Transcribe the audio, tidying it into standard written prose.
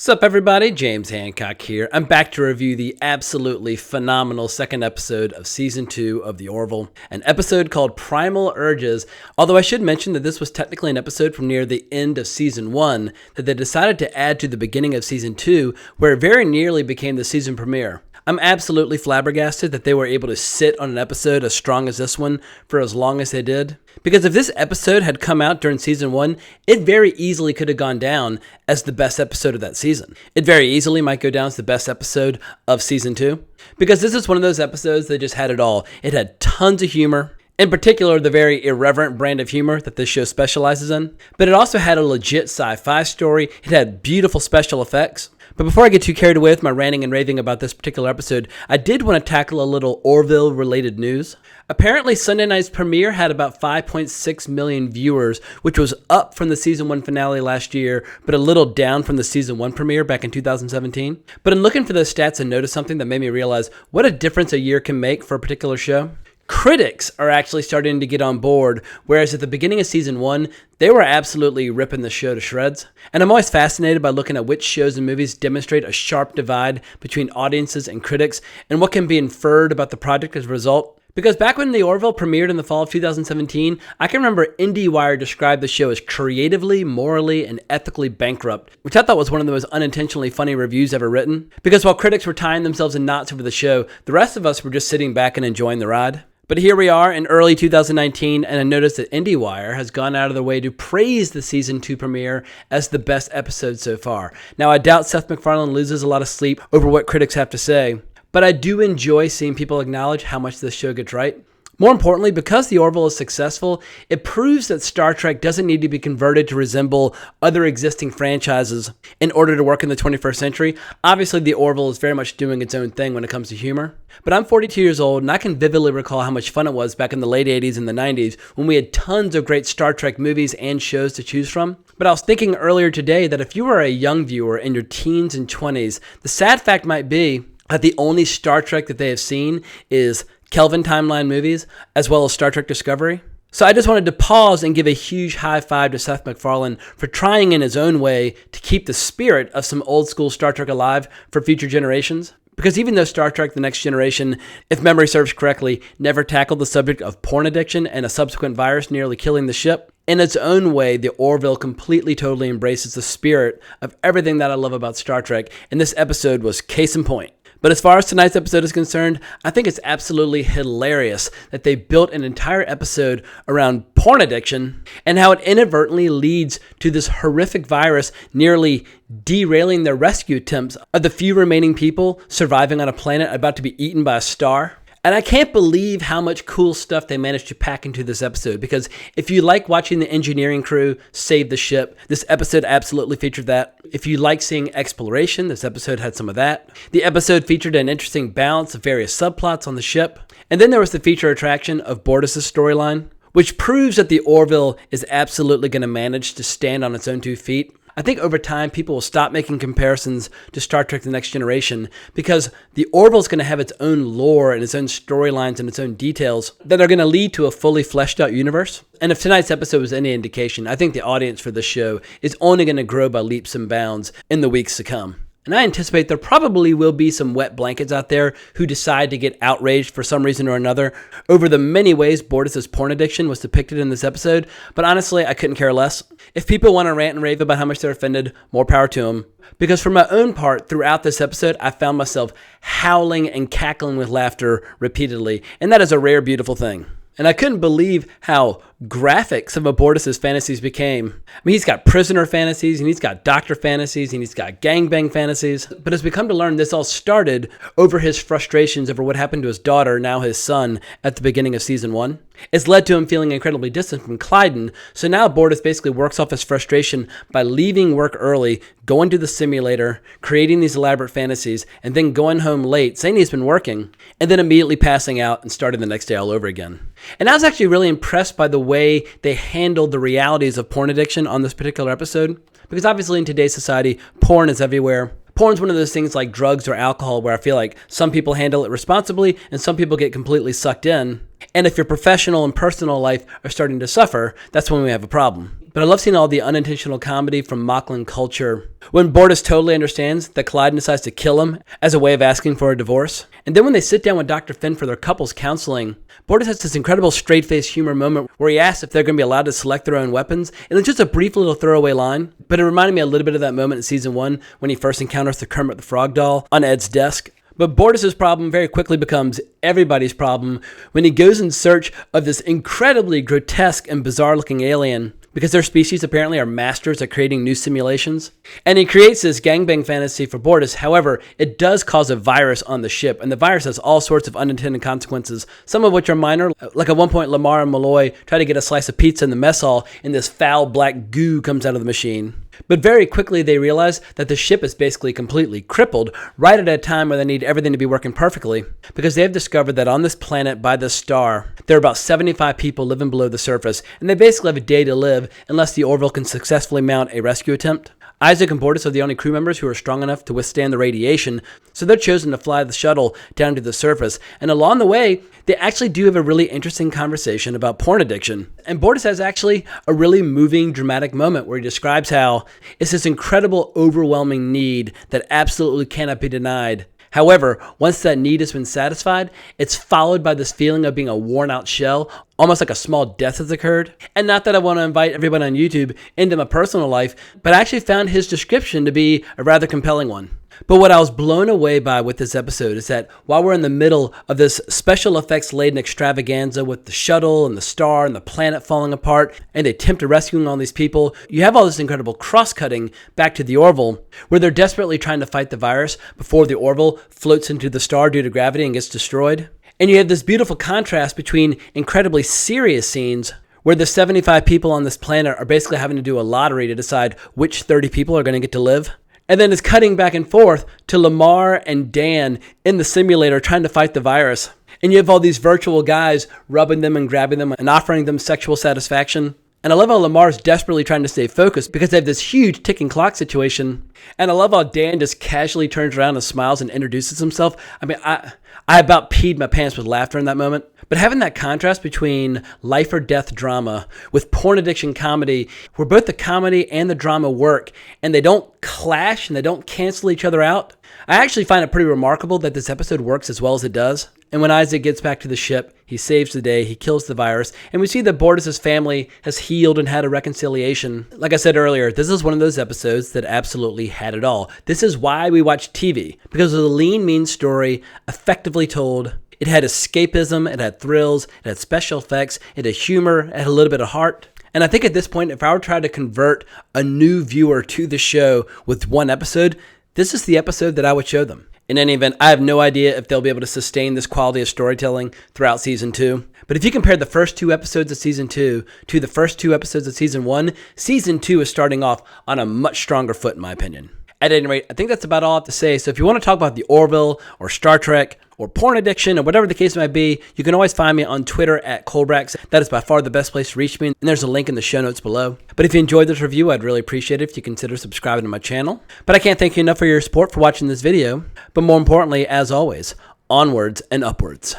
Sup everybody, James Hancock here. I'm back to review the absolutely phenomenal second episode of Season 2 of The Orville, an episode called Primal Urges, although I should mention that this was technically an episode from near the end of Season 1 that they decided to add to the beginning of Season 2, where it very nearly became the season premiere. I'm absolutely flabbergasted that they were able to sit on an episode as strong as this one for as long as they did. Because if this episode had come out during Season 1, it very easily could have gone down as the best episode of that season. It very easily might go down as the best episode of Season 2. Because this is one of those episodes that just had it all. It had tons of humor. In particular, the very irreverent brand of humor that this show specializes in. But it also had a legit sci-fi story. It had beautiful special effects. But before I get too carried away with my ranting and raving about this particular episode, I did want to tackle a little Orville-related news. Apparently, Sunday night's premiere had about 5.6 million viewers, which was up from the Season 1 finale last year, but a little down from the Season 1 premiere back in 2017. But in looking for those stats, I noticed something that made me realize what a difference a year can make for a particular show. Critics are actually starting to get on board, whereas at the beginning of Season 1, they were absolutely ripping the show to shreds. And I'm always fascinated by looking at which shows and movies demonstrate a sharp divide between audiences and critics, and what can be inferred about the project as a result. Because back when The Orville premiered in the fall of 2017, I can remember IndieWire described the show as creatively, morally, and ethically bankrupt, which I thought was one of the most unintentionally funny reviews ever written. Because while critics were tying themselves in knots over the show, the rest of us were just sitting back and enjoying the ride. But here we are in early 2019, and I noticed that IndieWire has gone out of their way to praise the Season 2 premiere as the best episode so far. Now, I doubt Seth MacFarlane loses a lot of sleep over what critics have to say, but I do enjoy seeing people acknowledge how much this show gets right. More importantly, because The Orville is successful, it proves that Star Trek doesn't need to be converted to resemble other existing franchises in order to work in the 21st century. Obviously, The Orville is very much doing its own thing when it comes to humor. But I'm 42 years old, and I can vividly recall how much fun it was back in the late 80s and the 90s when we had tons of great Star Trek movies and shows to choose from. But I was thinking earlier today that if you were a young viewer in your teens and 20s, the sad fact might be that the only Star Trek that they have seen is Kelvin timeline movies, as well as Star Trek Discovery. So I just wanted to pause and give a huge high five to Seth MacFarlane for trying in his own way to keep the spirit of some old school Star Trek alive for future generations. Because even though Star Trek The Next Generation, if memory serves correctly, never tackled the subject of porn addiction and a subsequent virus nearly killing the ship, in its own way, The Orville completely, totally embraces the spirit of everything that I love about Star Trek, and this episode was case in point. But as far as tonight's episode is concerned, I think it's absolutely hilarious that they built an entire episode around porn addiction and how it inadvertently leads to this horrific virus nearly derailing their rescue attempts of the few remaining people surviving on a planet about to be eaten by a star. And I can't believe how much cool stuff they managed to pack into this episode, because if you like watching the engineering crew save the ship, this episode absolutely featured that. If you like seeing exploration, this episode had some of that. The episode featured an interesting balance of various subplots on the ship. And then there was the feature attraction of Bortus's storyline, which proves that the Orville is absolutely going to manage to stand on its own 2 feet. I think over time, people will stop making comparisons to Star Trek The Next Generation because The Orville is going to have its own lore and its own storylines and its own details that are going to lead to a fully fleshed out universe. And if tonight's episode was any indication, I think the audience for this show is only going to grow by leaps and bounds in the weeks to come. And I anticipate there probably will be some wet blankets out there who decide to get outraged for some reason or another over the many ways Bortus's porn addiction was depicted in this episode, but honestly, I couldn't care less. If people want to rant and rave about how much they're offended, more power to them. Because for my own part, throughout this episode, I found myself howling and cackling with laughter repeatedly, and that is a rare, beautiful thing. And I couldn't believe how graphic some of Bortus's fantasies became. I mean, he's got prisoner fantasies, and he's got doctor fantasies, and he's got gangbang fantasies. But as we come to learn, this all started over his frustrations over what happened to his daughter, now his son, at the beginning of Season 1. It's led to him feeling incredibly distant from Clyden, so now Bortus basically works off his frustration by leaving work early, going to the simulator, creating these elaborate fantasies, and then going home late, saying he's been working, and then immediately passing out and starting the next day all over again. And I was actually really impressed by the way they handled the realities of porn addiction on this particular episode, because obviously in today's society, porn is everywhere. Porn's one of those things like drugs or alcohol where I feel like some people handle it responsibly and some people get completely sucked in. And if your professional and personal life are starting to suffer, that's when we have a problem. but I love seeing all the unintentional comedy from Moclan culture. When Bortus totally understands that Clyde decides to kill him as a way of asking for a divorce. And then when they sit down with Dr. Finn for their couples counseling, Bortus has this incredible straight-faced humor moment where he asks if they're going to be allowed to select their own weapons. And it's just a brief little throwaway line, but it reminded me a little bit of that moment in season 1 when he first encounters the Kermit the Frog doll on Ed's desk. But Bortus's problem very quickly becomes everybody's problem when he goes in search of this incredibly grotesque and bizarre-looking alien, because their species apparently are masters at creating new simulations. And he creates this gangbang fantasy for Bortus. However, it does cause a virus on the ship, and the virus has all sorts of unintended consequences, some of which are minor. Like at one point, Lamar and Malloy try to get a slice of pizza in the mess hall, and this foul black goo comes out of the machine. But very quickly they realize that the ship is basically completely crippled right at a time where they need everything to be working perfectly, because they have discovered that on this planet by this star, there are about 75 people living below the surface, and they basically have a day to live unless the Orville can successfully mount a rescue attempt. Isaac and Bortus are the only crew members who are strong enough to withstand the radiation, so they're chosen to fly the shuttle down to the surface. And along the way, they actually do have a really interesting conversation about porn addiction. And Bortus has actually a really moving, dramatic moment where he describes how it's this incredible, overwhelming need that absolutely cannot be denied. However, once that need has been satisfied, it's followed by this feeling of being a worn-out shell, almost like a small death has occurred. And not that I want to invite everyone on YouTube into my personal life, but I actually found his description to be a rather compelling one. But what I was blown away by with this episode is that while we're in the middle of this special effects laden extravaganza with the shuttle and the star and the planet falling apart, and they attempt to rescue all these people, you have all this incredible cross-cutting back to the Orville, where they're desperately trying to fight the virus before the Orville floats into the star due to gravity and gets destroyed. And you have this beautiful contrast between incredibly serious scenes where the 75 people on this planet are basically having to do a lottery to decide which 30 people are going to get to live. And then it's cutting back and forth to Lamar and Dan in the simulator trying to fight the virus. And you have all these virtual guys rubbing them and grabbing them and offering them sexual satisfaction. And I love how Lamar's desperately trying to stay focused because they have this huge ticking clock situation. And I love how Dan just casually turns around and smiles and introduces himself. I mean, I about peed my pants with laughter in that moment. But having that contrast between life or death drama with porn addiction comedy, where both the comedy and the drama work, and they don't clash and they don't cancel each other out, I actually find it pretty remarkable that this episode works as well as it does. And when Isaac gets back to the ship, he saves the day, he kills the virus, and we see that Bortus' family has healed and had a reconciliation. Like I said earlier, this is one of those episodes that absolutely had it all. This is why we watch TV, because of the lean, mean story, effectively told. It had escapism, it had thrills, it had special effects, it had humor, it had a little bit of heart. And I think at this point, if I were trying to convert a new viewer to the show with one episode, this is the episode that I would show them. In any event, I have no idea if they'll be able to sustain this quality of storytelling throughout Season 2. But if you compare the first 2 episodes of Season 2 to the first 2 episodes of Season 1, Season 2 is starting off on a much stronger foot, in my opinion. At any rate, I think that's about all I have to say. So if you want to talk about the Orville or Star Trek or porn addiction or whatever the case might be, you can always find me on Twitter at Colbrax. That is by far the best place to reach me, and there's a link in the show notes below. But if you enjoyed this review, I'd really appreciate it if you consider subscribing to my channel. But I can't thank you enough for your support for watching this video. But more importantly, as always, onwards and upwards.